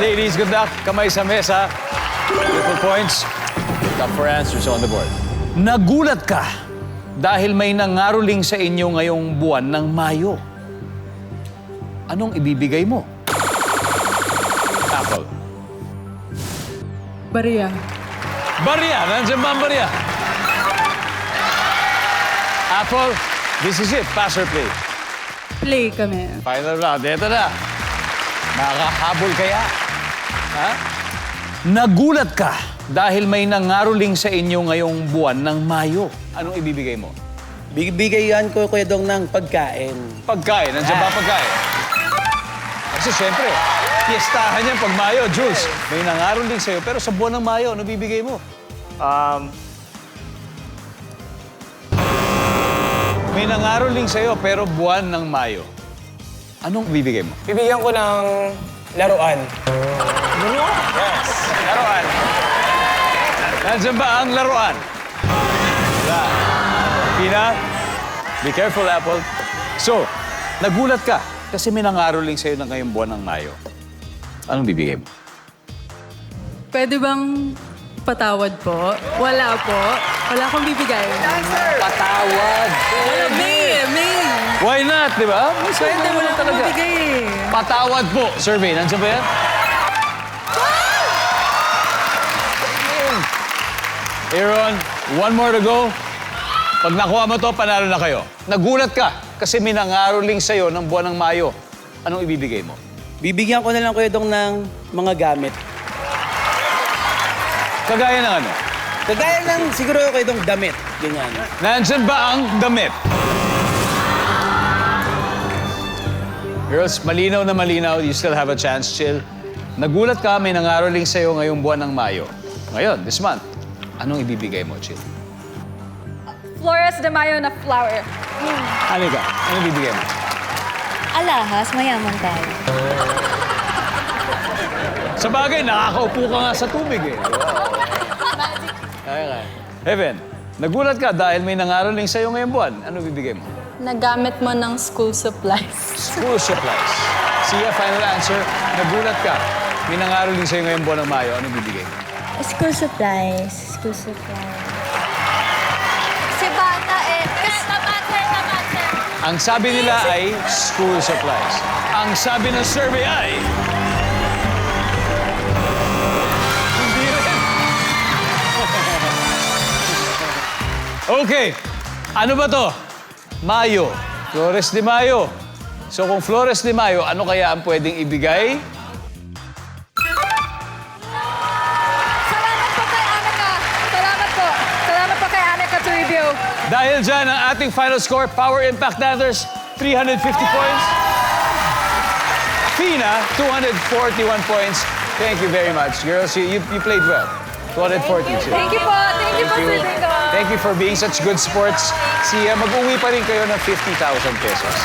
ladies, good luck. Kamay sa mesa. Triple points. Top 4 answers on the board. Nagulat ka dahil may nangaroling sa inyo ngayong buwan ng Mayo. Anong ibibigay mo? Apple. Barya. Barya. Nandiyan ba ang barya? Apple, this is it. Pass or play? Play kami. Final round. Ito na. Nakakahabol kaya? Ha? Nagulat ka dahil may nangaroling sa inyo ngayong buwan ng Mayo. Anong ibibigay mo? Bibigyan ko Kuya Dong ng pagkain. Pagkain. Nandiyan ba pagkain? Kasi siyempre, fiestahan yan pag Mayo. Jules, may nangaroling sa'yo. Pero sa buwan ng Mayo, ano bibigay mo? May nangaroling sa'yo pero buwan ng Mayo. Anong bibigay mo? Bibigyan ko ng laruan. Yes, laruan. Nandiyan ba ang laruan? Wala. Pina, be careful, Apple. So, nagulat ka kasi may nangaroling sa'yo na ngayong buwan ng Mayo. Anong bibigay mo? Pwede bang patawad po? Wala po. Wala akong bibigay. Patawad. May. Why not, di ba? Pwede, wala akong bibigay eh. Patawad po. Survey, nandiyan ba yan? Aaron, one more to go. Pag nakuha mo to, panalo na kayo. Nagulat ka kasi may nangaroling sa'yo ng buwan ng Mayo. Anong ibibigay mo? Bibigyan ko na lang Kuya Dong ng mga gamit. Kagaya ng ano? Kagaya ng siguro Kuya Dong damit. Ganyan. Nandyan ba ang damit? Girls, malinaw na malinaw. You still have a chance, chill. Nagulat ka, may nangaroling sa'yo ngayong buwan ng Mayo. Ngayon, this month, anong ibibigay mo, chill? Flores de Mayo na flower. Ano ka? Anong ibibigay mo? Alahas, mayaman tayo. Sa bagay, nakakaupo ka nga sa tubig eh. Okay. Heaven, nagulat ka dahil may nangaroling sa'yo ngayong buwan. Ano bibigay mo? Nagamit mo ng school supplies. School supplies. Sia, final answer. Nagulat ka. May nangaroling sa'yo ngayong buwan ng Mayo. Ano bibigay mo? School supplies. School supplies. Si Bata eh. Tabater. Ang sabi nila ay school supplies. Ang sabi ng survey ay... Hindi rin. Okay. Ano ba to? Mayo. Flores de Mayo. So kung Flores de Mayo, ano kaya ang pwedeng ibigay? Salamat po kay Anika. Salamat po kay Anika to review. Dahil dyan, ang ating final score, Power Impact Dancers, 350 points. Fina, 241 points. Thank you very much. Girls, you played well. 242. Thank you po. Thank you po, Sir Dingo. Thank you for being such good sports. Mag-uwi pa rin kayo ng 50,000 pesos.